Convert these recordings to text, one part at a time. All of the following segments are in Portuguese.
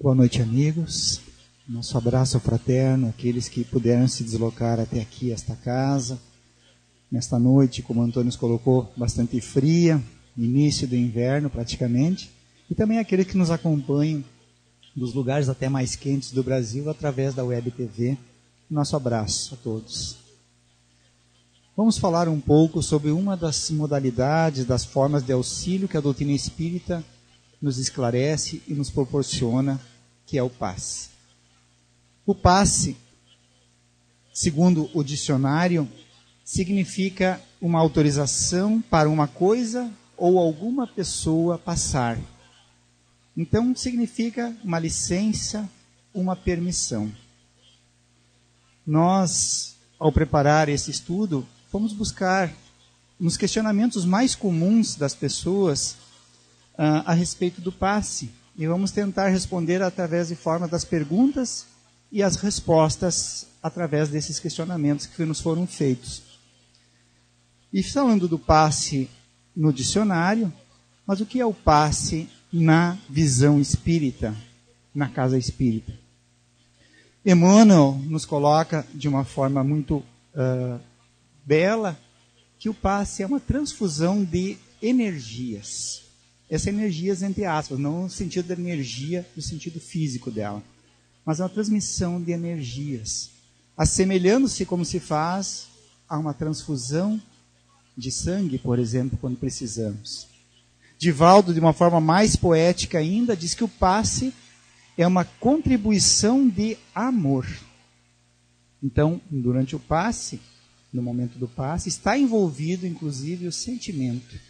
Boa noite, amigos. Nosso abraço fraterno, aqueles que puderam se deslocar até aqui, esta casa. Nesta noite, como o Antônio nos colocou, bastante fria, início do inverno praticamente. E também aqueles que nos acompanham dos lugares até mais quentes do Brasil através da Web TV. Nosso abraço a todos. Vamos falar um pouco sobre uma das modalidades, das formas de auxílio que a doutrina espírita nos esclarece e nos proporciona, que é o passe. O passe, segundo o dicionário, significa uma autorização para uma coisa ou alguma pessoa passar. Então, significa uma licença, uma permissão. Nós, ao preparar esse estudo, fomos buscar nos questionamentos mais comuns das pessoas a respeito do passe. E vamos tentar responder através de forma das perguntas e as respostas através desses questionamentos que nos foram feitos. E falando do passe no dicionário, mas o que é o passe na visão espírita, na casa espírita? Emmanuel nos coloca de uma forma muito bela que o passe é uma transfusão de energias. Essas energias, entre aspas, não no sentido da energia, no sentido físico dela, mas é uma transmissão de energias, assemelhando-se como se faz a uma transfusão de sangue, por exemplo, quando precisamos. Divaldo, de uma forma mais poética ainda, diz que o passe é uma contribuição de amor. Então, durante o passe, no momento do passe, está envolvido, inclusive, o sentimento,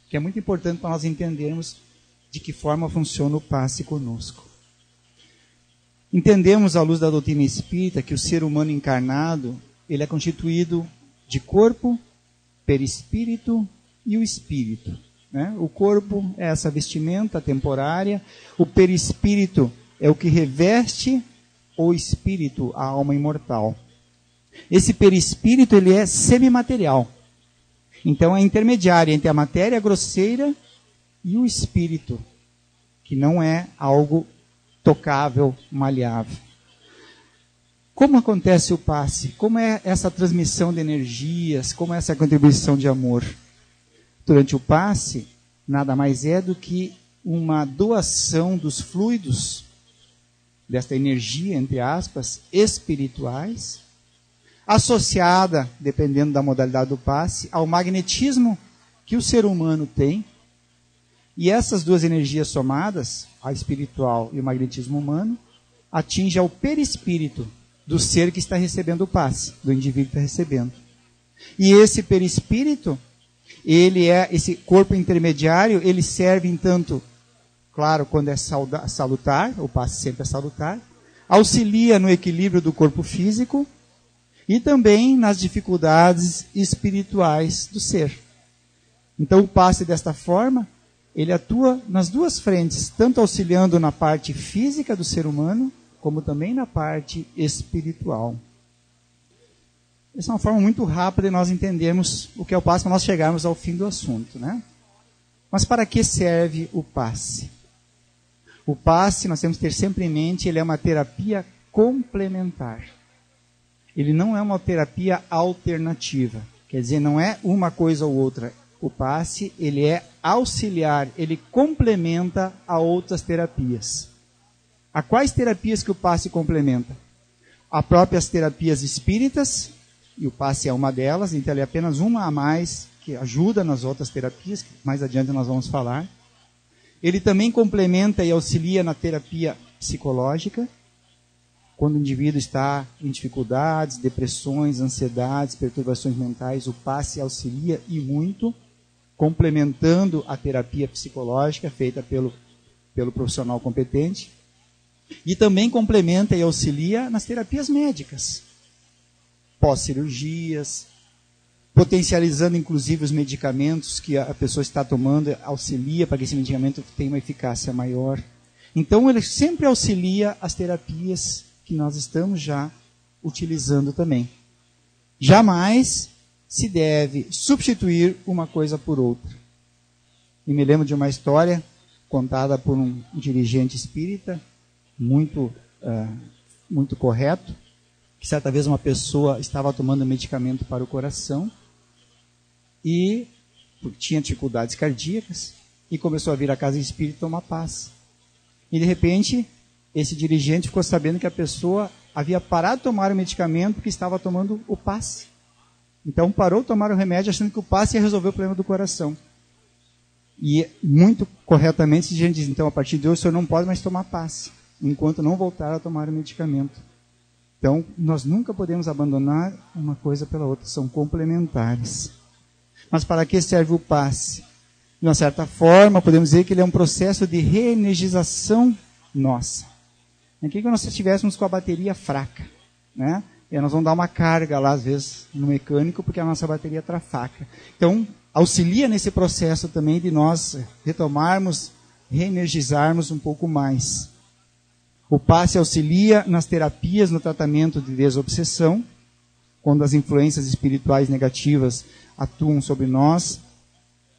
que é muito importante para nós entendermos de que forma funciona o passe conosco. Entendemos, à luz da doutrina espírita, que o ser humano encarnado, ele é constituído de corpo, perispírito e o espírito. Né? O corpo é essa vestimenta temporária, o perispírito é o que reveste o espírito, a alma imortal. Esse perispírito, ele é semimaterial. Então é intermediário entre a matéria grosseira e o espírito, que não é algo tocável, maleável. Como acontece o passe? Como é essa transmissão de energias? Como é essa contribuição de amor? Durante o passe, nada mais é do que uma doação dos fluidos, desta energia, entre aspas, espirituais, associada, dependendo da modalidade do passe, ao magnetismo que o ser humano tem. E essas duas energias somadas, a espiritual e o magnetismo humano, atingem ao perispírito do ser que está recebendo o passe, do indivíduo que está recebendo. E esse perispírito, ele é esse corpo intermediário, ele serve, entanto, claro, quando é salutar, o passe sempre é salutar, auxilia no equilíbrio do corpo físico, e também nas dificuldades espirituais do ser. Então, o passe desta forma, ele atua nas duas frentes, tanto auxiliando na parte física do ser humano, como também na parte espiritual. Essa é uma forma muito rápida de nós entendermos o que é o passe, para nós chegarmos ao fim do assunto, né? Mas para que serve o passe? O passe, nós temos que ter sempre em mente, ele é uma terapia complementar. Ele não é uma terapia alternativa. Quer dizer, não é uma coisa ou outra. O passe, ele é auxiliar, ele complementa a outras terapias. A quais terapias que o passe complementa? As próprias terapias espíritas, e o passe é uma delas, então ele é apenas uma a mais, que ajuda nas outras terapias, que mais adiante nós vamos falar. Ele também complementa e auxilia na terapia psicológica, quando o indivíduo está em dificuldades, depressões, ansiedades, perturbações mentais, o passe auxilia e muito, complementando a terapia psicológica feita pelo profissional competente. E também complementa e auxilia nas terapias médicas, pós-cirurgias, potencializando inclusive os medicamentos que a pessoa está tomando, auxilia para que esse medicamento tenha uma eficácia maior. Então ele sempre auxilia as terapias que nós estamos já utilizando também. Jamais se deve substituir uma coisa por outra. E me lembro de uma história contada por um dirigente espírita, muito, muito correto, que certa vez uma pessoa estava tomando medicamento para o coração e tinha dificuldades cardíacas e começou a vir à casa espírita tomar passe. E de repente, esse dirigente ficou sabendo que a pessoa havia parado de tomar o medicamento porque estava tomando o passe. Então parou de tomar o remédio achando que o passe ia resolver o problema do coração. E muito corretamente, a gente diz, então a partir de hoje o senhor não pode mais tomar passe, enquanto não voltar a tomar o medicamento. Então, nós nunca podemos abandonar uma coisa pela outra, são complementares. Mas para que serve o passe? De uma certa forma, podemos dizer que ele é um processo de reenergização nossa. Aqui que nós estivéssemos com a bateria fraca, né? E aí nós vamos dar uma carga lá, às vezes, no mecânico, porque a nossa bateria está fraca. Então, auxilia nesse processo também de nós retomarmos, reenergizarmos um pouco mais. O passe auxilia nas terapias, no tratamento de desobsessão, quando as influências espirituais negativas atuam sobre nós.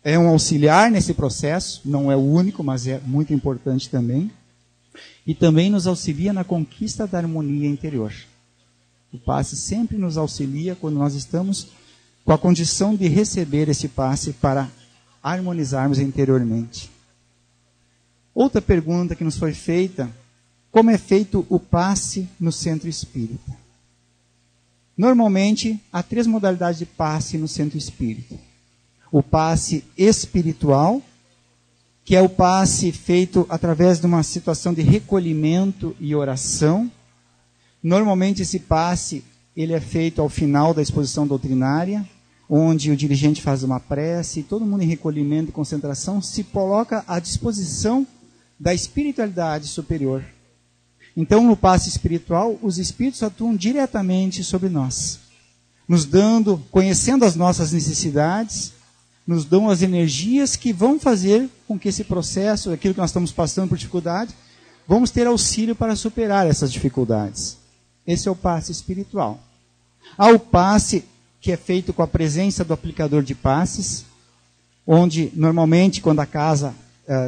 É um auxiliar nesse processo, não é o único, mas é muito importante também. E também nos auxilia na conquista da harmonia interior. O passe sempre nos auxilia quando nós estamos com a condição de receber esse passe para harmonizarmos interiormente. Outra pergunta que nos foi feita: como é feito o passe no centro espírita? Normalmente, há 3 modalidades de passe no centro espírita. O passe espiritual, que é o passe feito através de uma situação de recolhimento e oração. Normalmente esse passe ele é feito ao final da exposição doutrinária, onde o dirigente faz uma prece, e todo mundo em recolhimento e concentração se coloca à disposição da espiritualidade superior. Então, no passe espiritual, os espíritos atuam diretamente sobre nós, nos dando, conhecendo as nossas necessidades, nos dão as energias que vão fazer com que esse processo, aquilo que nós estamos passando por dificuldade, vamos ter auxílio para superar essas dificuldades. Esse é o passe espiritual. Há o passe que é feito com a presença do aplicador de passes, onde normalmente quando a casa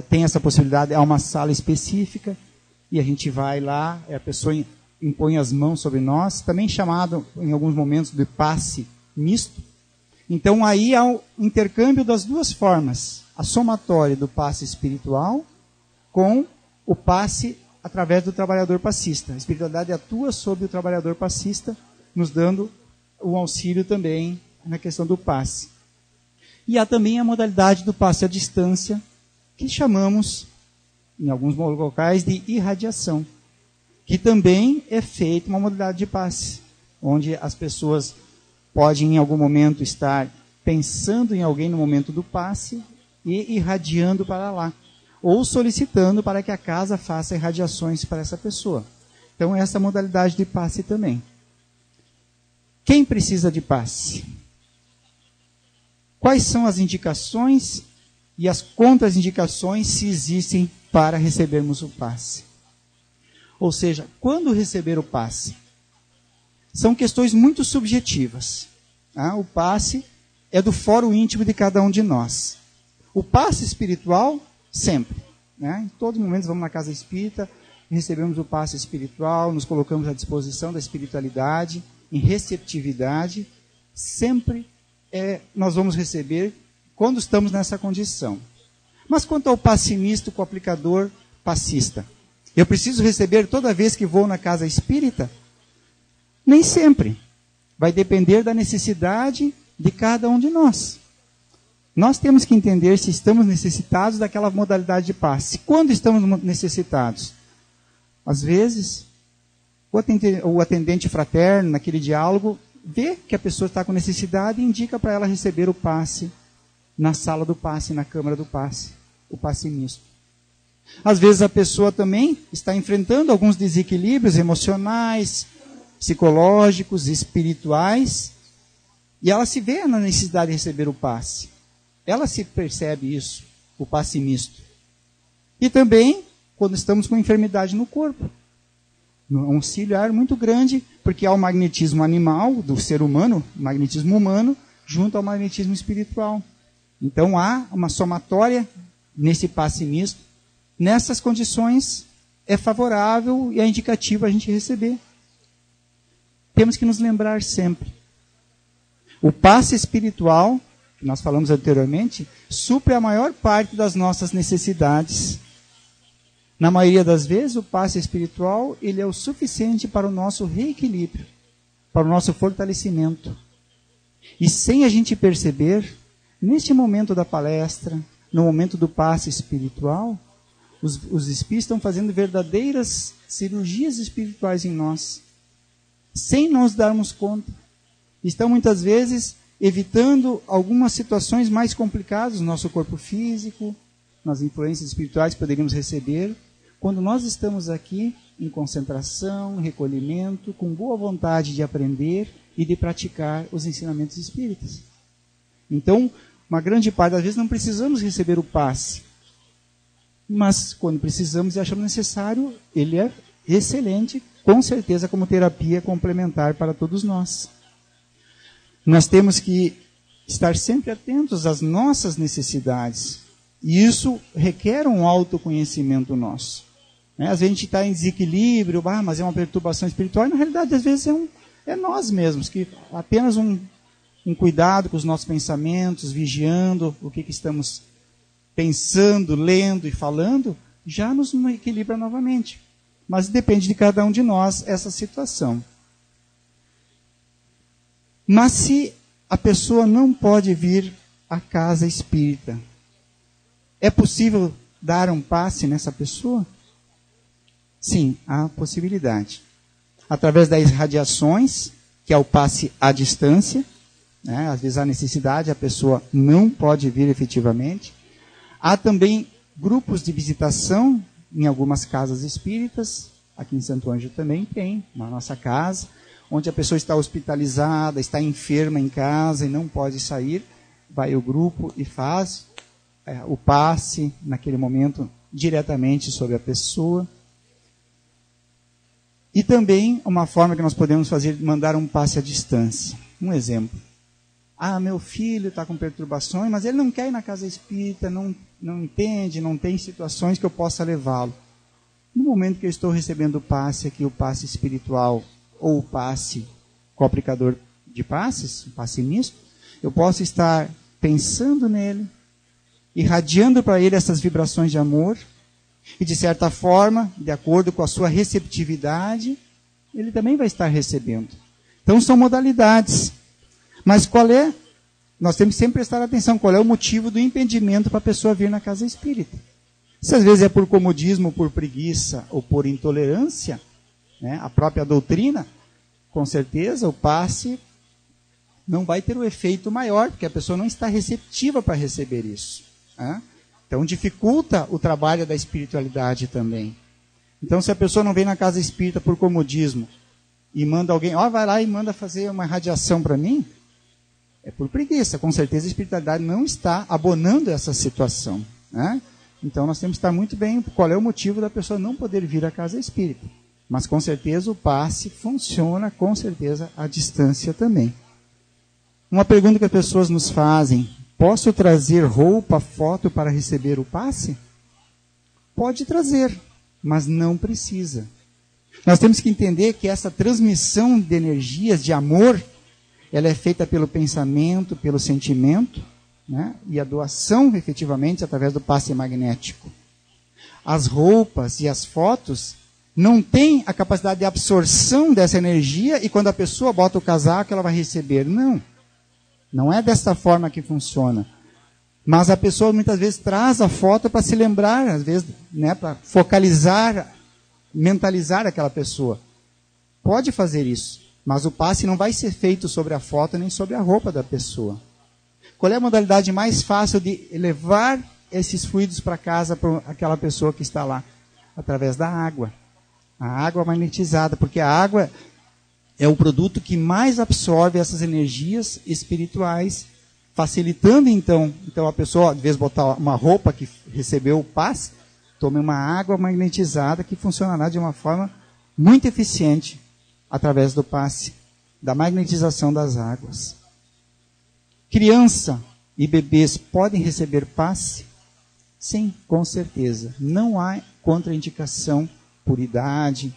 tem essa possibilidade, há uma sala específica, e a gente vai lá, a pessoa impõe as mãos sobre nós, também chamado em alguns momentos de passe misto. Então aí há o intercâmbio das duas formas, a somatória do passe espiritual com o passe através do trabalhador passista. A espiritualidade atua sobre o trabalhador passista, nos dando um auxílio também na questão do passe. E há também a modalidade do passe à distância, que chamamos, em alguns locais, de irradiação, que também é feita uma modalidade de passe, onde as pessoas podem em algum momento estar pensando em alguém no momento do passe e irradiando para lá, ou solicitando para que a casa faça irradiações para essa pessoa. Então, essa modalidade de passe também. Quem precisa de passe? Quais são as indicações e as contraindicações se existem para recebermos o passe? Ou seja, quando receber o passe? São questões muito subjetivas. O passe é do fórum íntimo de cada um de nós. O passe espiritual, sempre. Em todos os momentos vamos na casa espírita, recebemos o passe espiritual, nos colocamos à disposição da espiritualidade, em receptividade. Sempre nós vamos receber quando estamos nessa condição. Mas quanto ao passe misto com o aplicador passista, eu preciso receber toda vez que vou na casa espírita? Nem sempre. Vai depender da necessidade de cada um de nós. Nós temos que entender se estamos necessitados daquela modalidade de passe. Quando estamos necessitados? Às vezes, o atendente fraterno, naquele diálogo, vê que a pessoa está com necessidade e indica para ela receber o passe na sala do passe, na câmara do passe, o passe misto. Às vezes a pessoa também está enfrentando alguns desequilíbrios emocionais, psicológicos, espirituais, e ela se vê na necessidade de receber o passe. Ela se percebe isso, o passe misto. E também quando estamos com enfermidade no corpo. Um auxiliar muito grande, porque há o magnetismo animal do ser humano, o magnetismo humano, junto ao magnetismo espiritual. Então há uma somatória nesse passe misto. Nessas condições é favorável e é indicativo a gente receber. Temos que nos lembrar sempre. O passe espiritual, que nós falamos anteriormente, supre a maior parte das nossas necessidades. Na maioria das vezes, o passe espiritual ele é o suficiente para o nosso reequilíbrio, para o nosso fortalecimento. E sem a gente perceber, neste momento da palestra, no momento do passe espiritual, os espíritos estão fazendo verdadeiras cirurgias espirituais em nós, sem nos darmos conta. Estão muitas vezes evitando algumas situações mais complicadas no nosso corpo físico, nas influências espirituais que poderíamos receber, quando nós estamos aqui em concentração, recolhimento, com boa vontade de aprender e de praticar os ensinamentos espíritas. Então, uma grande parte das vezes não precisamos receber o passe, mas quando precisamos e achamos necessário, ele é excelente, com certeza como terapia complementar para todos nós. Nós temos que estar sempre atentos às nossas necessidades, e isso requer um autoconhecimento nosso. Às vezes a gente está em desequilíbrio, mas é uma perturbação espiritual, e na realidade às vezes é nós mesmos, que apenas um cuidado com os nossos pensamentos, vigiando o que estamos pensando, lendo e falando, já nos equilibra novamente. Mas depende de cada um de nós essa situação. Mas se a pessoa não pode vir à casa espírita, é possível dar um passe nessa pessoa? Sim, há possibilidade. Através das radiações, que é o passe à distância, às vezes há necessidade, a pessoa não pode vir efetivamente. Há também grupos de visitação em algumas casas espíritas, aqui em Santo Ângelo também tem, na nossa casa, onde a pessoa está hospitalizada, está enferma em casa e não pode sair, vai o grupo e faz o passe naquele momento diretamente sobre a pessoa. E também uma forma que nós podemos fazer, mandar um passe à distância. Um exemplo. Meu filho está com perturbações, mas ele não quer ir na casa espírita, não entende, não tem situações que eu possa levá-lo. No momento que eu estou recebendo o passe aqui, o passe espiritual, ou o passe co-aplicador de passes, o passe misto, eu posso estar pensando nele, irradiando para ele essas vibrações de amor, e de certa forma, de acordo com a sua receptividade, ele também vai estar recebendo. Então são modalidades. Mas nós temos que sempre prestar atenção, qual é o motivo do impedimento para a pessoa vir na casa espírita. Se às vezes é por comodismo, por preguiça ou por intolerância, a própria doutrina, com certeza o passe não vai ter o efeito maior, porque a pessoa não está receptiva para receber isso. Então dificulta o trabalho da espiritualidade também. Então se a pessoa não vem na casa espírita por comodismo e manda alguém, vai lá e manda fazer uma radiação para mim, é por preguiça. Com certeza a espiritualidade não está abonando essa situação. Então nós temos que estar muito bem qual é o motivo da pessoa não poder vir à casa espírita. Mas com certeza o passe funciona, com certeza, à distância também. Uma pergunta que as pessoas nos fazem: posso trazer roupa, foto para receber o passe? Pode trazer, mas não precisa. Nós temos que entender que essa transmissão de energias, de amor, ela é feita pelo pensamento, pelo sentimento, e a doação, efetivamente, através do passe magnético. As roupas e as fotos não têm a capacidade de absorção dessa energia e quando a pessoa bota o casaco, ela vai receber. Não é dessa forma que funciona. Mas a pessoa muitas vezes traz a foto para se lembrar, às vezes, para focalizar, mentalizar aquela pessoa. Pode fazer isso, mas o passe não vai ser feito sobre a foto nem sobre a roupa da pessoa. Qual é a modalidade mais fácil de levar esses fluidos para casa para aquela pessoa que está lá? Através da água. A água magnetizada, porque a água é o produto que mais absorve essas energias espirituais, facilitando então a pessoa, às vezes, botar uma roupa que recebeu o passe, tome uma água magnetizada que funcionará de uma forma muito eficiente através do passe, da magnetização das águas. Criança e bebês podem receber passe? Sim, com certeza. Não há contraindicação por idade,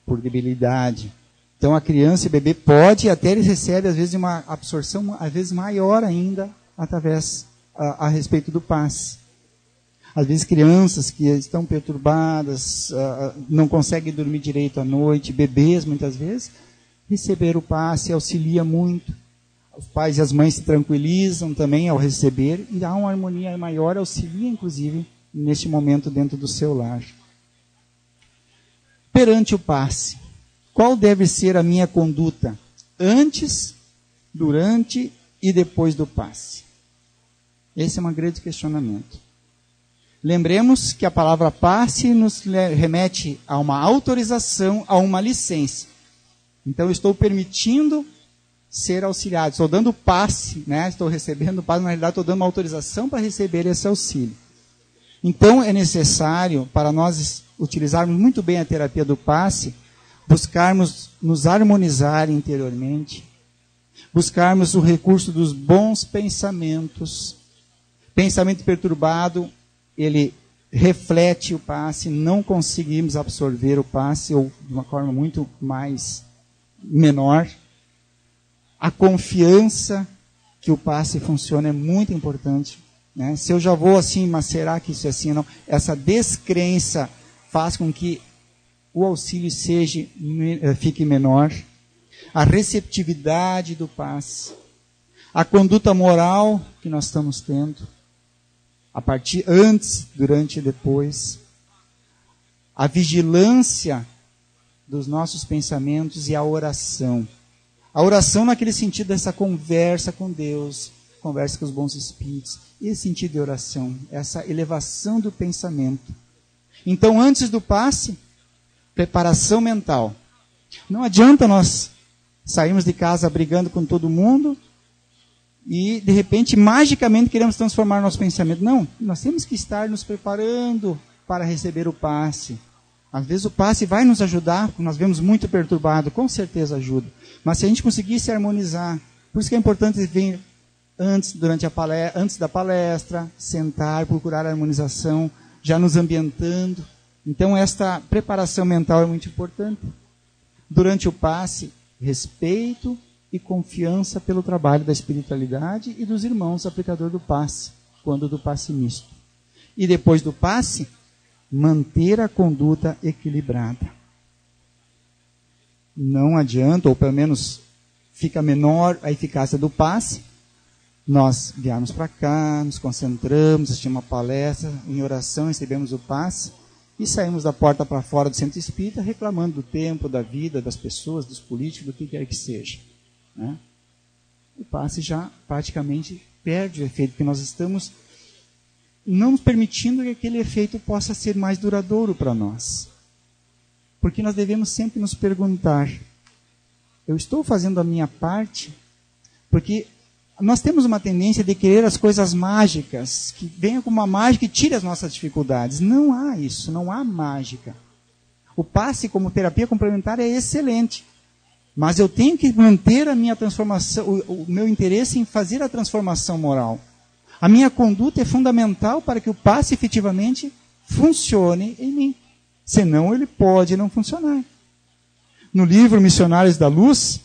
por debilidade. Então a criança e o bebê pode, até ele recebe às vezes uma absorção às vezes maior ainda através a respeito do passe. Às vezes crianças que estão perturbadas, não conseguem dormir direito à noite, bebês muitas vezes, receber o passe auxilia muito. Os pais e as mães se tranquilizam também ao receber e há uma harmonia maior, auxilia inclusive neste momento dentro do seu lar. Perante o passe, qual deve ser a minha conduta antes, durante e depois do passe? Esse é um grande questionamento. Lembremos que a palavra passe nos remete a uma autorização, a uma licença. Então, eu estou permitindo ser auxiliado. Estou dando passe, né? Estou recebendo passe, na realidade, estou dando uma autorização para receber esse auxílio. Então, é necessário, para nós utilizarmos muito bem a terapia do passe, buscarmos nos harmonizar interiormente, buscarmos o recurso dos bons pensamentos. Pensamento perturbado, ele reflete o passe, não conseguimos absorver o passe, ou de uma forma muito mais menor. A confiança que o passe funciona é muito importante, né? Se eu já vou assim, mas será que isso é assim? Não. Essa descrença faz com que o auxílio fique menor. A receptividade do passe, a conduta moral que nós estamos tendo, a partir antes, durante e depois, a vigilância dos nossos pensamentos e a oração. A oração naquele sentido dessa conversa com Deus, conversa com os bons espíritos, esse sentido de oração, essa elevação do pensamento. Então, antes do passe, preparação mental. Não adianta nós sairmos de casa brigando com todo mundo e, de repente, magicamente queremos transformar nosso pensamento. Não, nós temos que estar nos preparando para receber o passe. Às vezes o passe vai nos ajudar, porque nós vemos muito perturbado, com certeza ajuda. Mas se a gente conseguir se harmonizar, por isso que é importante vir antes da palestra, sentar, procurar a harmonização, já nos ambientando. Então esta preparação mental é muito importante. Durante o passe, respeito e confiança pelo trabalho da espiritualidade e dos irmãos aplicador do passe, quando do passe misto. E depois do passe, manter a conduta equilibrada. Não adianta, ou pelo menos fica menor a eficácia do passe, nós viemos para cá, nos concentramos, assistimos uma palestra, em oração recebemos o passe, e saímos da porta para fora do centro espírita reclamando do tempo, da vida, das pessoas, dos políticos, do que quer que seja, né? O passe já praticamente perde o efeito, porque nós estamos não nos permitindo que aquele efeito possa ser mais duradouro para nós. Porque nós devemos sempre nos perguntar, eu estou fazendo a minha parte? Porque nós temos uma tendência de querer as coisas mágicas, que venham com uma mágica e tire as nossas dificuldades. Não há isso, não há mágica. O passe como terapia complementar é excelente. Mas eu tenho que manter a minha transformação, o meu interesse em fazer a transformação moral. A minha conduta é fundamental para que o passe efetivamente funcione em mim. Senão ele pode não funcionar. No livro Missionários da Luz,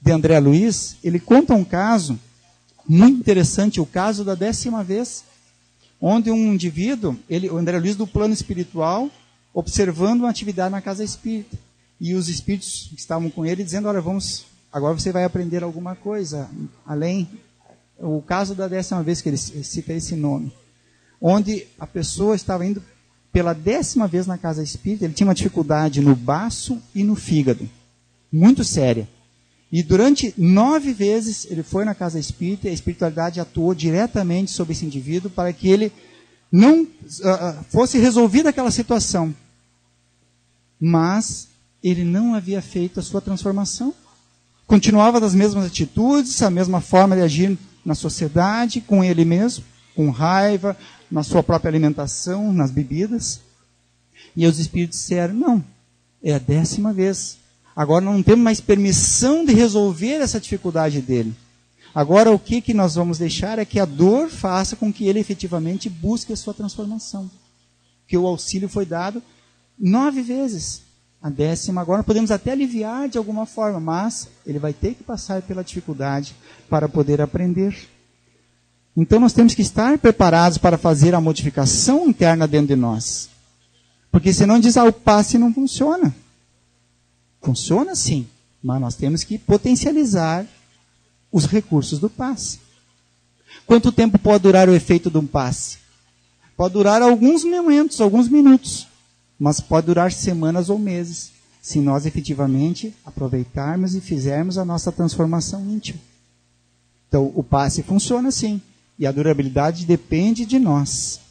de André Luiz, ele conta um caso muito interessante, o caso da 10ª vez, onde um indivíduo, o André Luiz do plano espiritual, observando uma atividade na casa espírita. E os espíritos que estavam com ele dizendo, olha, agora você vai aprender alguma coisa, além, o caso da 10ª vez que ele cita esse nome, onde a pessoa estava indo pela 10ª vez na casa espírita, ele tinha uma dificuldade no baço e no fígado, muito séria. E durante 9 vezes ele foi na casa espírita e a espiritualidade atuou diretamente sobre esse indivíduo para que ele não fosse resolvida aquela situação. Mas ele não havia feito a sua transformação. Continuava das mesmas atitudes, a mesma forma de agir na sociedade, com ele mesmo, com raiva, na sua própria alimentação, nas bebidas. E os espíritos disseram, não, é a 10ª vez. Agora não temos mais permissão de resolver essa dificuldade dele. Agora o que nós vamos deixar é que a dor faça com que ele efetivamente busque a sua transformação. Que o auxílio foi dado 9 vezes. A 10ª agora podemos até aliviar de alguma forma, mas ele vai ter que passar pela dificuldade para poder aprender. Então nós temos que estar preparados para fazer a modificação interna dentro de nós. Porque senão diz, o passe não funciona. Funciona sim, mas nós temos que potencializar os recursos do passe. Quanto tempo pode durar o efeito de um passe? Pode durar alguns momentos, alguns minutos, mas pode durar semanas ou meses, se nós efetivamente aproveitarmos e fizermos a nossa transformação íntima. Então, o passe funciona sim, e a durabilidade depende de nós.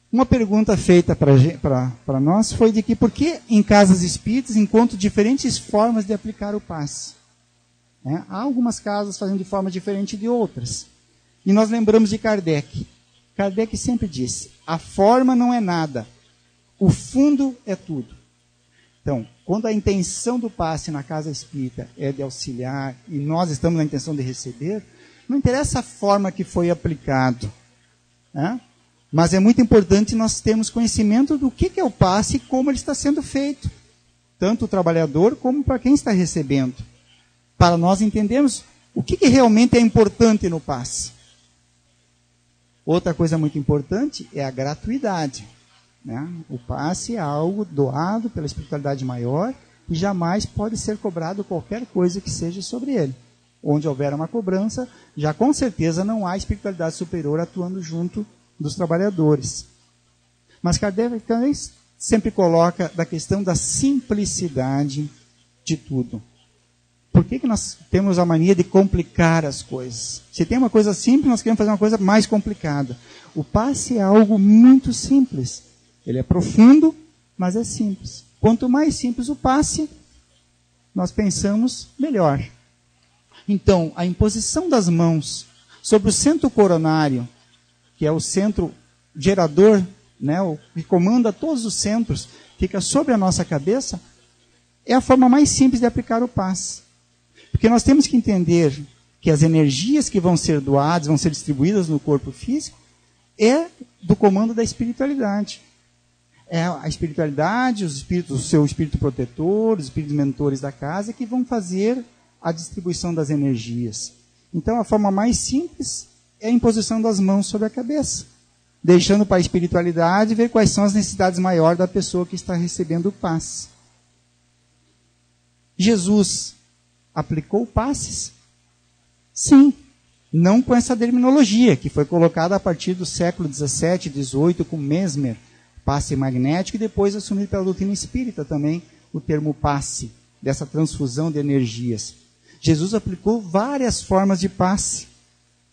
Uma pergunta feita para nós foi de que por que em casas espíritas encontro diferentes formas de aplicar o passe? Há algumas casas fazendo de forma diferente de outras. E nós lembramos de Kardec. Kardec sempre disse, a forma não é nada, o fundo é tudo. Então, quando a intenção do passe na casa espírita é de auxiliar, e nós estamos na intenção de receber, não interessa a forma que foi aplicado. Mas é muito importante nós termos conhecimento do que é o passe e como ele está sendo feito. Tanto o trabalhador como para quem está recebendo. Para nós entendermos o que realmente é importante no passe. Outra coisa muito importante é a gratuidade. O passe é algo doado pela espiritualidade maior e jamais pode ser cobrado qualquer coisa que seja sobre ele. Onde houver uma cobrança, já com certeza não há espiritualidade superior atuando junto dos trabalhadores. Mas Kardec sempre coloca da questão da simplicidade de tudo. Por que nós temos a mania de complicar as coisas? Se tem uma coisa simples, nós queremos fazer uma coisa mais complicada. O passe é algo muito simples. Ele é profundo, mas é simples. Quanto mais simples o passe, nós pensamos melhor. Então, a imposição das mãos sobre o centro coronário, que é o centro gerador, o que comanda todos os centros, fica sobre a nossa cabeça, é a forma mais simples de aplicar o passe. Porque nós temos que entender que as energias que vão ser doadas, vão ser distribuídas no corpo físico, é do comando da espiritualidade. É a espiritualidade, os espíritos, o seu espírito protetor, os espíritos mentores da casa, que vão fazer a distribuição das energias. Então, a forma mais simples é a imposição das mãos sobre a cabeça, deixando para a espiritualidade ver quais são as necessidades maiores da pessoa que está recebendo o passe. Jesus aplicou passes? Sim, não com essa terminologia que foi colocada a partir do século XVII, XVIII, com Mesmer, passe magnético, e depois assumido pela doutrina espírita também o termo passe, dessa transfusão de energias. Jesus aplicou várias formas de passe,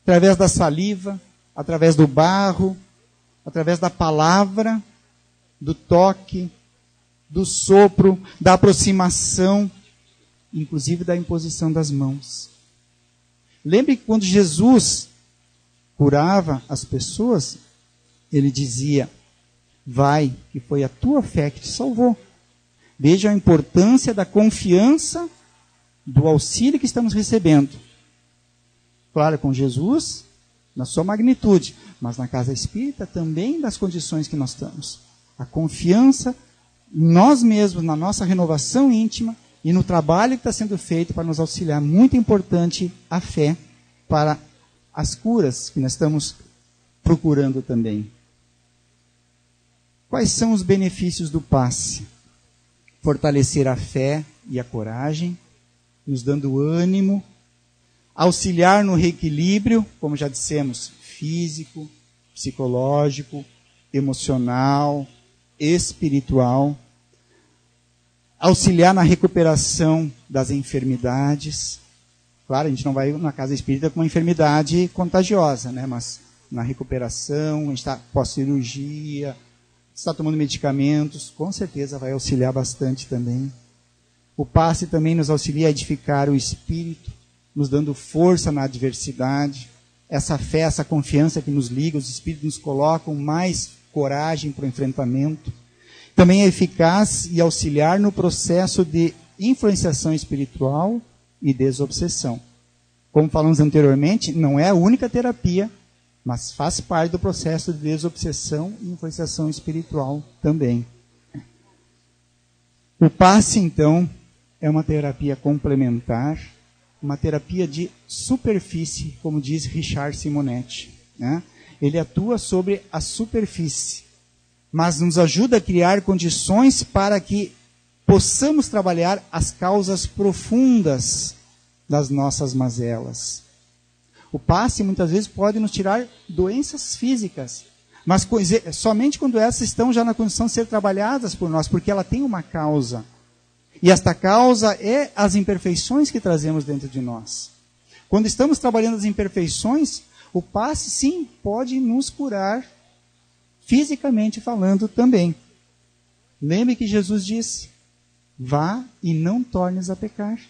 através da saliva, através do barro, através da palavra, do toque, do sopro, da aproximação, inclusive da imposição das mãos. Lembre que quando Jesus curava as pessoas, ele dizia, vai, que foi a tua fé que te salvou. Veja a importância da confiança do auxílio que estamos recebendo. Claro, com Jesus, na sua magnitude, mas na casa espírita também das condições que nós estamos. A confiança em nós mesmos, na nossa renovação íntima, e no trabalho que está sendo feito para nos auxiliar. Muito importante a fé para as curas que nós estamos procurando também. Quais são os benefícios do passe? Fortalecer a fé e a coragem, nos dando ânimo, auxiliar no reequilíbrio, como já dissemos, físico, psicológico, emocional, espiritual, auxiliar na recuperação das enfermidades. Claro, a gente não vai na casa espírita com uma enfermidade contagiosa, mas na recuperação, a gente está pós-cirurgia, está tomando medicamentos, com certeza vai auxiliar bastante também. O passe também nos auxilia a edificar o espírito, nos dando força na adversidade. Essa fé, essa confiança que nos liga, os espíritos nos colocam mais coragem para o enfrentamento. Também é eficaz e auxiliar no processo de influenciação espiritual e desobsessão. Como falamos anteriormente, não é a única terapia, mas faz parte do processo de desobsessão e influenciação espiritual também. O passe, então, é uma terapia complementar, uma terapia de superfície, como diz Richard Simonetti, né? Ele atua sobre a superfície, mas nos ajuda a criar condições para que possamos trabalhar as causas profundas das nossas mazelas. O passe muitas vezes pode nos tirar doenças físicas, mas somente quando essas estão já na condição de ser trabalhadas por nós, porque ela tem uma causa. E esta causa é as imperfeições que trazemos dentro de nós. Quando estamos trabalhando as imperfeições, o passe sim pode nos curar, fisicamente falando também. Lembre que Jesus disse: vá e não tornes a pecar.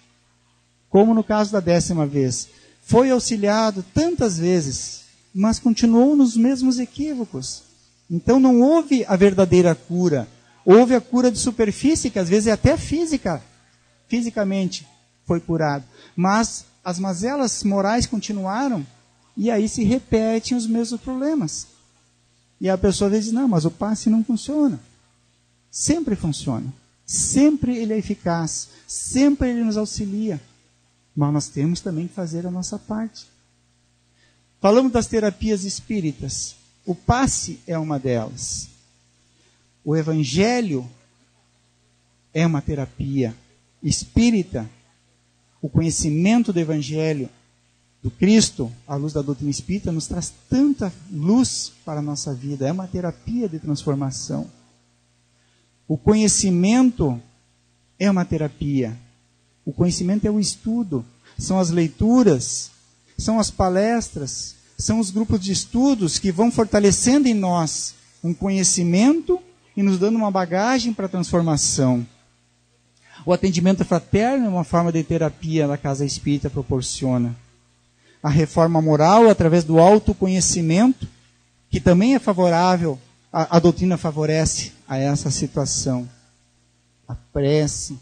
Como no caso da 10ª vez. Foi auxiliado tantas vezes, mas continuou nos mesmos equívocos. Então não houve a verdadeira cura. Houve a cura de superfície, que às vezes é até fisicamente foi curado. Mas as mazelas morais continuaram, e aí se repetem os mesmos problemas. E a pessoa às vezes diz: não, mas o passe não funciona. Sempre funciona. Sempre ele é eficaz. Sempre ele nos auxilia. Mas nós temos também que fazer a nossa parte. Falamos das terapias espíritas. O passe é uma delas. O Evangelho é uma terapia espírita. O conhecimento do Evangelho, do Cristo, à luz da doutrina espírita, nos traz tanta luz para a nossa vida. É uma terapia de transformação. O conhecimento é uma terapia. O conhecimento é o estudo, são as leituras, são as palestras, são os grupos de estudos que vão fortalecendo em nós um conhecimento e nos dando uma bagagem para a transformação. O atendimento fraterno é uma forma de terapia que a Casa Espírita proporciona. A reforma moral, através do autoconhecimento, que também é favorável, a doutrina favorece a essa situação. A prece,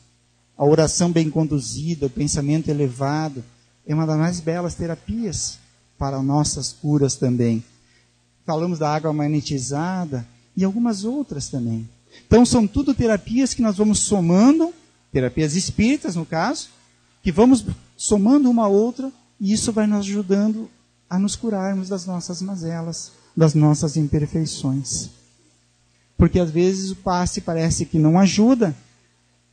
a oração bem conduzida, o pensamento elevado, é uma das mais belas terapias para nossas curas também. Falamos da água magnetizada e algumas outras também. Então são tudo terapias que nós vamos somando, terapias espíritas no caso, que vamos somando uma a outra, e isso vai nos ajudando a nos curarmos das nossas mazelas, das nossas imperfeições. Porque às vezes o passe parece que não ajuda,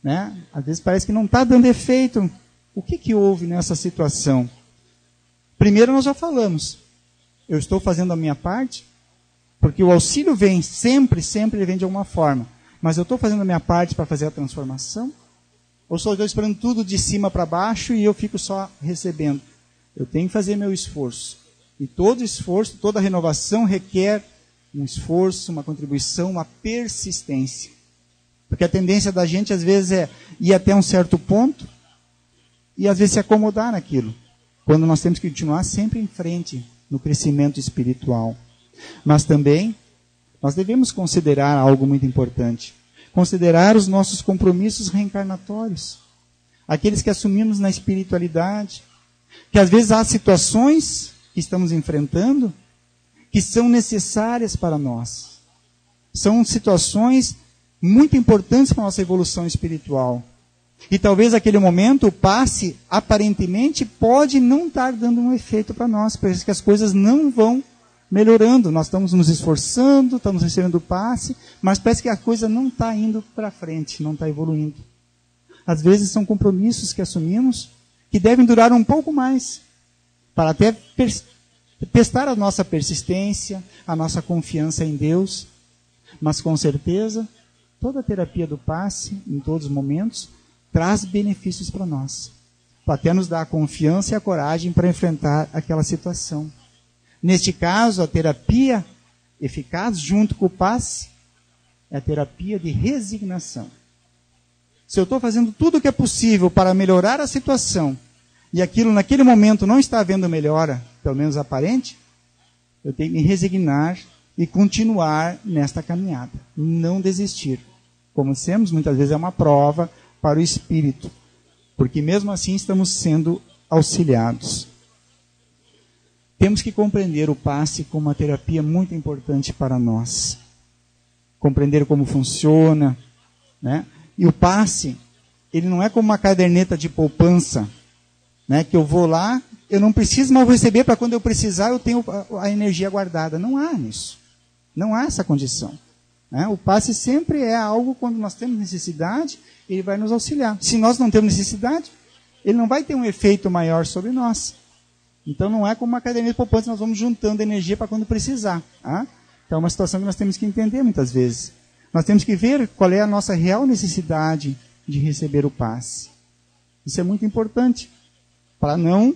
né? Às vezes parece que não está dando efeito. O que houve nessa situação? Primeiro nós já falamos. Eu estou fazendo a minha parte, porque o auxílio vem sempre ele vem de alguma forma. Mas eu estou fazendo a minha parte para fazer a transformação? Ou só estou esperando tudo de cima para baixo e eu fico só recebendo? Eu tenho que fazer meu esforço. E todo esforço, toda renovação requer um esforço, uma contribuição, uma persistência. Porque a tendência da gente, às vezes, é ir até um certo ponto e, às vezes, se acomodar naquilo. Quando nós temos que continuar sempre em frente no crescimento espiritual. Mas também, nós devemos considerar algo muito importante. Considerar os nossos compromissos reencarnatórios. Aqueles que assumimos na espiritualidade. Que, às vezes, há situações que estamos enfrentando que são necessárias para nós. São situações muito importantes para a nossa evolução espiritual. E talvez naquele momento o passe, aparentemente, pode não estar dando um efeito para nós, parece que as coisas não vão melhorando. Nós estamos nos esforçando, estamos recebendo o passe, mas parece que a coisa não está indo para frente, não está evoluindo. Às vezes são compromissos que assumimos que devem durar um pouco mais, para até testar a nossa persistência, a nossa confiança em Deus. Mas com certeza, toda a terapia do passe, em todos os momentos, traz benefícios para nós. Até nos dá a confiança e a coragem para enfrentar aquela situação. Neste caso, a terapia eficaz junto com o passe é a terapia de resignação. Se eu estou fazendo tudo o que é possível para melhorar a situação e aquilo naquele momento não está havendo melhora, pelo menos aparente, eu tenho que me resignar e continuar nesta caminhada. Não desistir. Como dissemos, muitas vezes é uma prova para o espírito, porque mesmo assim estamos sendo auxiliados. Temos que compreender o passe como uma terapia muito importante para nós. Compreender como funciona, né? E o passe, ele não é como uma caderneta de poupança, né, que eu vou lá, eu não preciso, mas vou receber para quando eu precisar, eu tenho a energia guardada. Não há nisso. Não há essa condição. Né? O passe sempre é algo quando nós temos necessidade, ele vai nos auxiliar. Se nós não temos necessidade, ele não vai ter um efeito maior sobre nós. Então não é como uma caderneta de poupança, nós vamos juntando energia para quando precisar. Tá? Então é uma situação que nós temos que entender muitas vezes. Nós temos que ver qual é a nossa real necessidade de receber o passe. Isso é muito importante, para não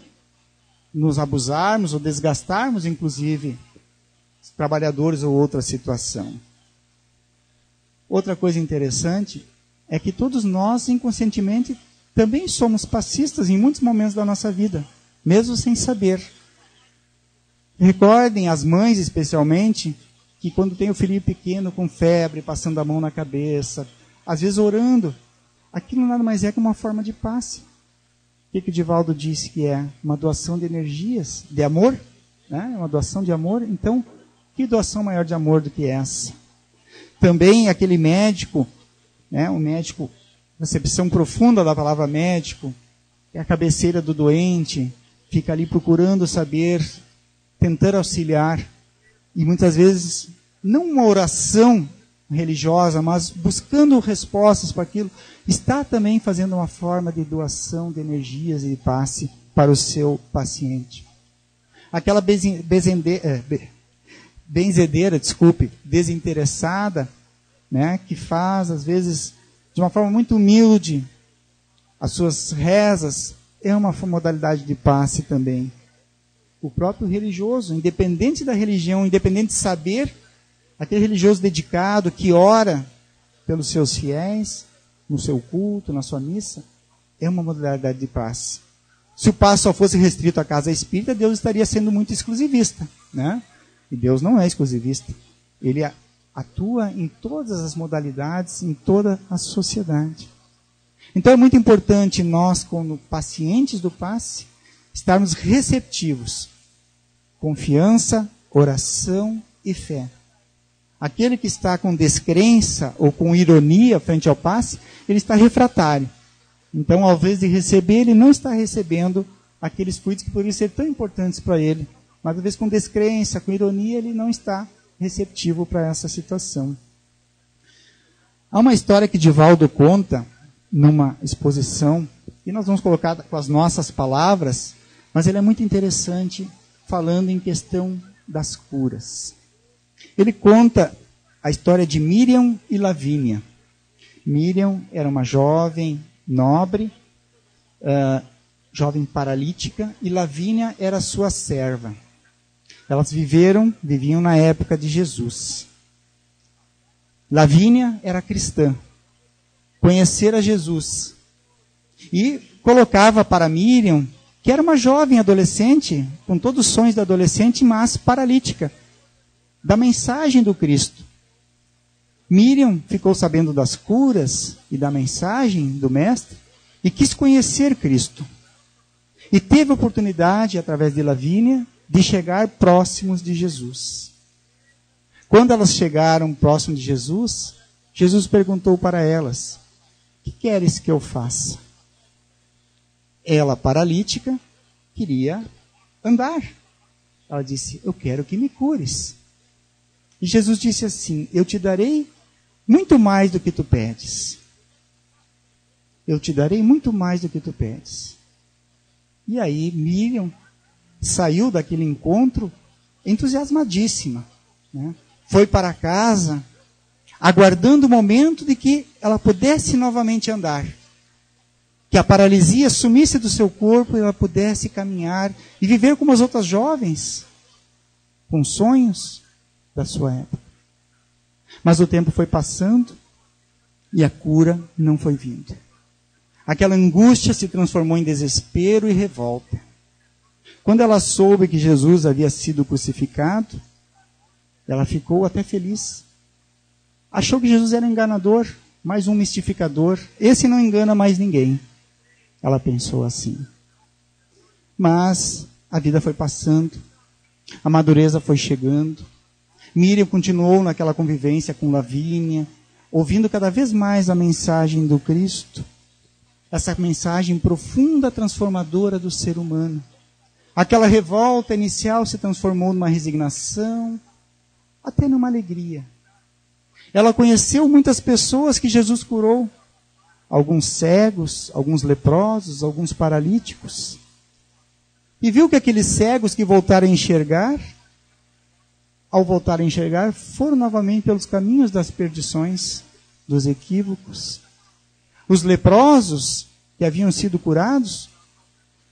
nos abusarmos ou desgastarmos, inclusive, os trabalhadores ou outra situação. Outra coisa interessante é que todos nós, inconscientemente, também somos passistas em muitos momentos da nossa vida, mesmo sem saber. Recordem, as mães especialmente, que quando tem o filhinho pequeno com febre, passando a mão na cabeça, às vezes orando, aquilo nada mais é que uma forma de passe. O que o Divaldo disse que é? Uma doação de energias, de amor, né? Uma doação de amor. Então, que doação maior de amor do que essa? Também aquele médico, né? Um médico, recepção profunda da palavra médico, é a cabeceira do doente, fica ali procurando saber, tentando auxiliar, e muitas vezes, não uma oração religiosa, mas buscando respostas para aquilo, está também fazendo uma forma de doação de energias e de passe para o seu paciente. Aquela benzedeira, desinteressada, né, que faz, às vezes, de uma forma muito humilde, as suas rezas, é uma modalidade de passe também. O próprio religioso, independente da religião, independente de saber, aquele religioso dedicado que ora pelos seus fiéis, no seu culto, na sua missa, é uma modalidade de passe. Se o passe só fosse restrito à casa espírita, Deus estaria sendo muito exclusivista, né? E Deus não é exclusivista. Ele atua em todas as modalidades, em toda a sociedade. Então é muito importante nós, como pacientes do passe, estarmos receptivos. Confiança, oração e fé. Aquele que está com descrença ou com ironia frente ao passe, ele está refratário. Então, ao invés de receber, ele não está recebendo aqueles fluidos que poderiam ser tão importantes para ele. Mas, às vezes, com descrença, com ironia, ele não está receptivo para essa situação. Há uma história que Divaldo conta numa exposição, e nós vamos colocar com as nossas palavras, mas ele é muito interessante falando em questão das curas. Ele conta a história de Miriam e Lavínia. Miriam era uma jovem nobre, jovem paralítica, e Lavínia era sua serva. Elas viviam na época de Jesus. Lavínia era cristã, conhecera Jesus, e colocava para Miriam, que era uma jovem adolescente, com todos os sonhos da adolescente, mas paralítica, da mensagem do Cristo. Miriam ficou sabendo das curas e da mensagem do Mestre e quis conhecer Cristo. E teve a oportunidade, através de Lavínia, de chegar próximos de Jesus. Quando elas chegaram próximos de Jesus, Jesus perguntou para elas: "O que queres que eu faça?" Ela, paralítica, queria andar. Ela disse: "Eu quero que me cures." E Jesus disse assim: "Eu te darei muito mais do que tu pedes. Eu te darei muito mais do que tu pedes." E aí Miriam saiu daquele encontro entusiasmadíssima, né? Foi para casa, aguardando o momento de que ela pudesse novamente andar. Que a paralisia sumisse do seu corpo e ela pudesse caminhar e viver como as outras jovens, com sonhos da sua época. Mas o tempo foi passando e a cura não foi vindo. Aquela angústia se transformou em desespero e revolta. Quando ela soube que Jesus havia sido crucificado, ela ficou até feliz. Achou que Jesus era enganador, mais um mistificador. Esse não engana mais ninguém. Ela pensou assim. Mas a vida foi passando, a madureza foi chegando. Miriam continuou naquela convivência com Lavínia, ouvindo cada vez mais a mensagem do Cristo, essa mensagem profunda, transformadora do ser humano. Aquela revolta inicial se transformou numa resignação, até numa alegria. Ela conheceu muitas pessoas que Jesus curou, alguns cegos, alguns leprosos, alguns paralíticos. E viu que aqueles cegos que voltaram a enxergar, ao voltar a enxergar, foram novamente pelos caminhos das perdições, dos equívocos. Os leprosos, que haviam sido curados,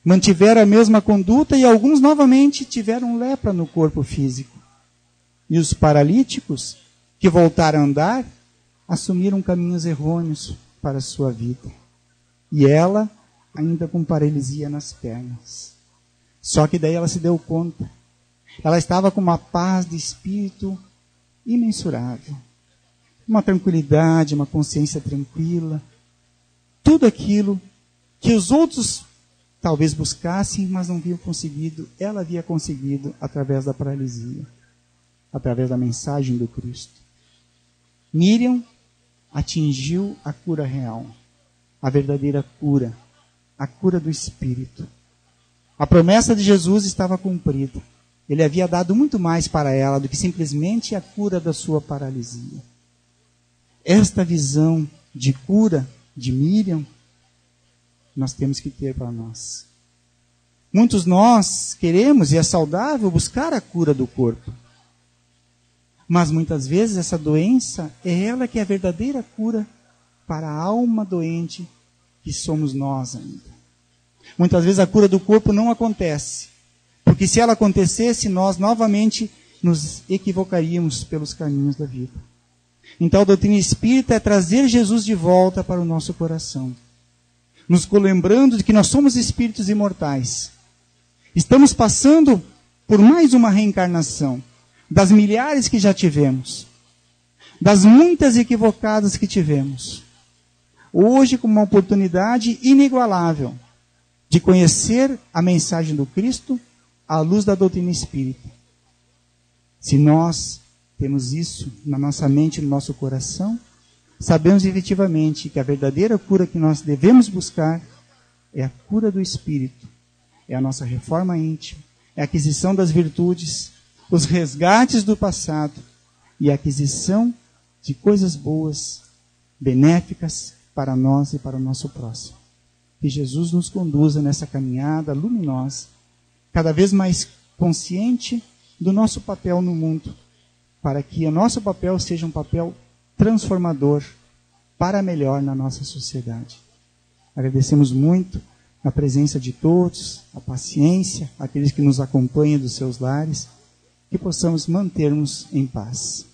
mantiveram a mesma conduta e alguns novamente tiveram lepra no corpo físico. E os paralíticos, que voltaram a andar, assumiram caminhos errôneos para a sua vida. E ela, ainda com paralisia nas pernas. Só que daí ela se deu conta. Ela estava com uma paz de espírito imensurável. Uma tranquilidade, uma consciência tranquila. Tudo aquilo que os outros talvez buscassem, mas não haviam conseguido, ela havia conseguido através da paralisia, através da mensagem do Cristo. Miriam atingiu a cura real, a verdadeira cura, a cura do Espírito. A promessa de Jesus estava cumprida. Ele havia dado muito mais para ela do que simplesmente a cura da sua paralisia. Esta visão de cura de Miriam, nós temos que ter para nós. Muitos nós queremos, e é saudável, buscar a cura do corpo. Mas muitas vezes essa doença é ela que é a verdadeira cura para a alma doente que somos nós ainda. Muitas vezes a cura do corpo não acontece, porque se ela acontecesse, nós novamente nos equivocaríamos pelos caminhos da vida. Então a doutrina espírita é trazer Jesus de volta para o nosso coração, nos lembrando de que nós somos espíritos imortais. Estamos passando por mais uma reencarnação, das milhares que já tivemos, das muitas equivocadas que tivemos. Hoje, com uma oportunidade inigualável de conhecer a mensagem do Cristo à luz da doutrina espírita. Se nós temos isso na nossa mente e no nosso coração, sabemos efetivamente que a verdadeira cura que nós devemos buscar é a cura do Espírito, é a nossa reforma íntima, é a aquisição das virtudes, os resgates do passado e a aquisição de coisas boas, benéficas para nós e para o nosso próximo. Que Jesus nos conduza nessa caminhada luminosa, cada vez mais consciente do nosso papel no mundo, para que o nosso papel seja um papel transformador para melhor na nossa sociedade. Agradecemos muito a presença de todos, a paciência, aqueles que nos acompanham dos seus lares, que possamos mantermos em paz.